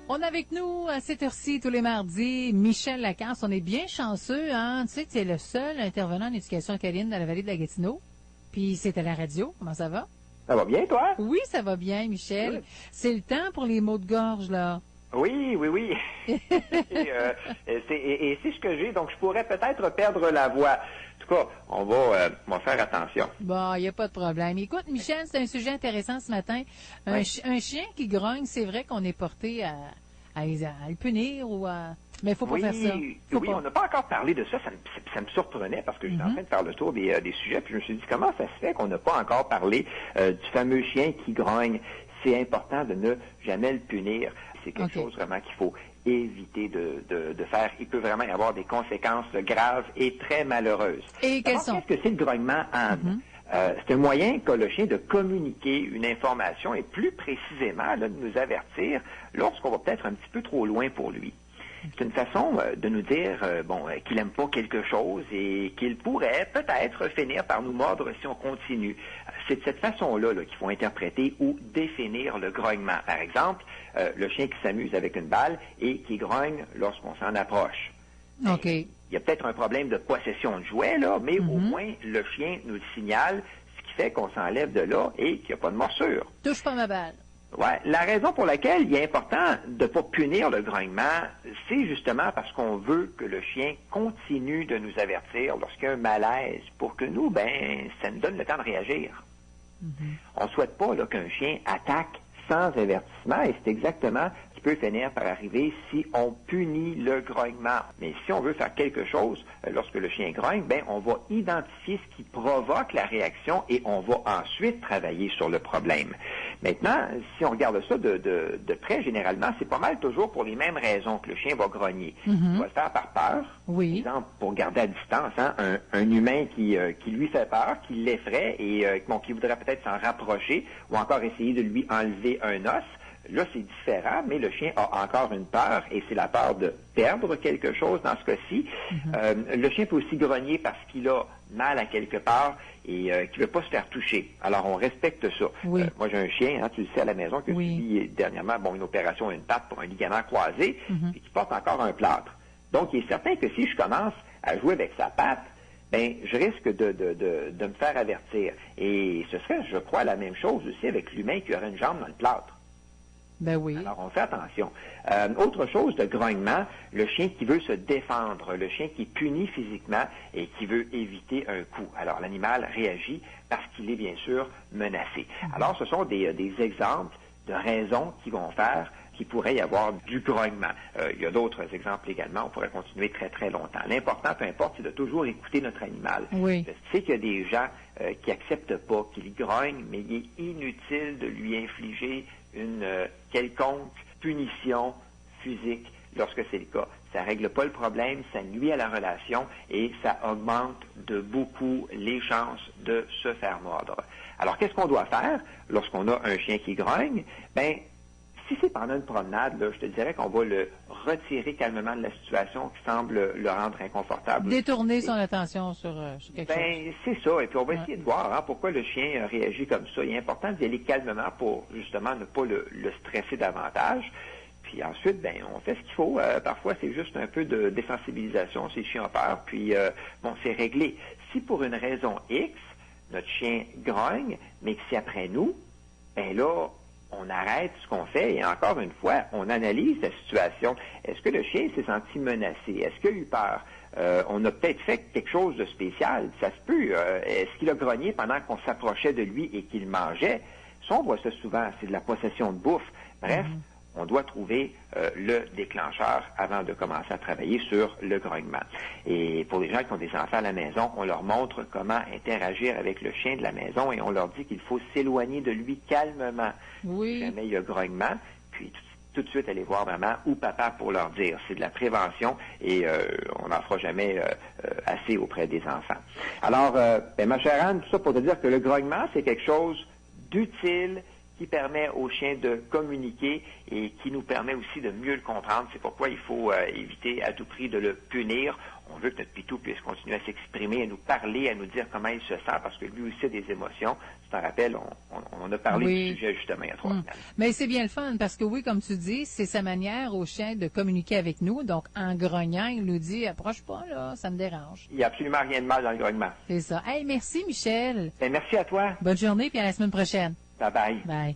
On a avec nous à cette heure-ci, tous les mardis, Michel Lacasse. On est bien chanceux, hein? Tu sais que tu es le seul intervenant en éducation alcaline dans la vallée de la Gatineau. Puis c'est à la radio. Comment ça va? Ça va bien, toi? Oui, ça va bien, Michel. Good. C'est le temps pour les mots de gorge, là. Oui. et c'est ce que j'ai, donc je pourrais peut-être perdre la voix. En tout cas, on va faire attention. Bon, il n'y a pas de problème. Écoute, Michel, c'est un sujet intéressant ce matin. Un chien qui grogne, c'est vrai qu'on est porté à le punir ou à... Mais il faut pas faire ça. On n'a pas encore parlé de ça. Ça me surprenait parce que j'étais en train de faire le tour des sujets, puis je me suis dit, comment ça se fait qu'on n'a pas encore parlé du fameux chien qui grogne? C'est important de ne jamais le punir. C'est quelque chose vraiment qu'il faut éviter de faire. Il peut vraiment y avoir des conséquences graves et très malheureuses. Et quelles sont? Qu'est-ce que c'est le grognement, Anne? C'est un moyen qu'a le chien de communiquer une information et plus précisément là, de nous avertir lorsqu'on va peut-être un petit peu trop loin pour lui. C'est une façon de nous dire qu'il n'aime pas quelque chose et qu'il pourrait peut-être finir par nous mordre si on continue. C'est de cette façon-là qu'il faut interpréter ou définir le grognement. Par exemple, le chien qui s'amuse avec une balle et qui grogne lorsqu'on s'en approche. OK. Il y a peut-être un problème de possession de jouet, là, mais au moins le chien nous le signale, ce qui fait qu'on s'enlève de là et qu'il n'y a pas de morsure. Touche pas ma balle. Ouais, la raison pour laquelle il est important de ne pas punir le grognement, c'est justement parce qu'on veut que le chien continue de nous avertir lorsqu'il y a un malaise pour que nous, ça nous donne le temps de réagir. On ne souhaite pas qu'un chien attaque sans avertissement et c'est exactement ce qui peut finir par arriver si on punit le grognement. Mais si on veut faire quelque chose lorsque le chien grogne, on va identifier ce qui provoque la réaction et on va ensuite travailler sur le problème. Maintenant, si on regarde ça de près, généralement, c'est pas mal toujours pour les mêmes raisons que le chien va grogner. Il va le faire par peur. Oui. Par exemple, pour garder à distance un humain qui lui fait peur, qui l'effraie et qui voudrait peut-être s'en rapprocher ou encore essayer de lui enlever un os. Là, c'est différent, mais le chien a encore une peur, et c'est la peur de perdre quelque chose dans ce cas-ci. Le chien peut aussi grogner parce qu'il a mal à quelque part et qu'il ne veut pas se faire toucher. Alors, on respecte ça. Oui. Moi, j'ai un chien, tu le sais, à la maison, qui a subi dernièrement une opération à une patte pour un ligament croisé, et qui porte encore un plâtre. Donc, il est certain que si je commence à jouer avec sa patte, je risque de me faire avertir. Et ce serait, je crois, la même chose aussi avec l'humain qui aurait une jambe dans le plâtre. Ben oui. Alors, on fait attention. Autre chose de grognement, le chien qui veut se défendre, le chien qui punit physiquement et qui veut éviter un coup. Alors, l'animal réagit parce qu'il est bien sûr menacé. Alors, ce sont des exemples de raisons qui vont faire qu'il pourrait y avoir du grognement. Il y a d'autres exemples également, on pourrait continuer très très longtemps. L'important, peu importe, c'est de toujours écouter notre animal. Oui. Je sais qu'il y a des gens qui acceptent pas qu'il grogne, mais il est inutile de lui infliger une quelconque punition physique lorsque c'est le cas. Ça règle pas le problème, ça nuit à la relation et ça augmente de beaucoup les chances de se faire mordre. Alors, qu'est-ce qu'on doit faire lorsqu'on a un chien qui grogne? Si c'est pendant une promenade, là, je te dirais qu'on va le retirer calmement de la situation qui semble le rendre inconfortable. Détourner son attention sur quelque chose. C'est ça. Et puis, on va essayer de voir pourquoi le chien réagit comme ça. Il est important d'y aller calmement pour, justement, ne pas le stresser davantage. Puis ensuite, on fait ce qu'il faut. Parfois, c'est juste un peu de désensibilisation si le chien a peur. Puis, c'est réglé. Si pour une raison X, notre chien grogne, mais que c'est après nous, là, on arrête ce qu'on fait et encore une fois, on analyse la situation. Est-ce que le chien s'est senti menacé? Est-ce qu'il a eu peur? On a peut-être fait quelque chose de spécial. Ça se peut. Est-ce qu'il a grogné pendant qu'on s'approchait de lui et qu'il mangeait? Ça, on voit ça souvent. C'est de la possession de bouffe. Bref, on doit trouver le déclencheur avant de commencer à travailler sur le grognement. Et pour les gens qui ont des enfants à la maison, on leur montre comment interagir avec le chien de la maison et on leur dit qu'il faut s'éloigner de lui calmement. Oui. Si jamais il y a grognement, puis tout de suite aller voir maman ou papa pour leur dire. C'est de la prévention et on n'en fera jamais assez auprès des enfants. Alors, ma chère Anne, tout ça pour te dire que le grognement, c'est quelque chose d'utile qui permet au chien de communiquer et qui nous permet aussi de mieux le comprendre. C'est pourquoi il faut éviter à tout prix de le punir. On veut que notre pitou puisse continuer à s'exprimer, à nous parler, à nous dire comment il se sent, parce que lui aussi a des émotions. Tu t'en rappelles, on a parlé du sujet justement il y a 3 semaines. Mais c'est bien le fun, parce que oui, comme tu dis, c'est sa manière au chien de communiquer avec nous. Donc, en grognant, il nous dit « Approche pas, là, ça me dérange. » Il n'y a absolument rien de mal dans le grognement. C'est ça. Hey, merci, Michel. Bien, merci à toi. Bonne journée, puis à la semaine prochaine. Bye bye. Bye.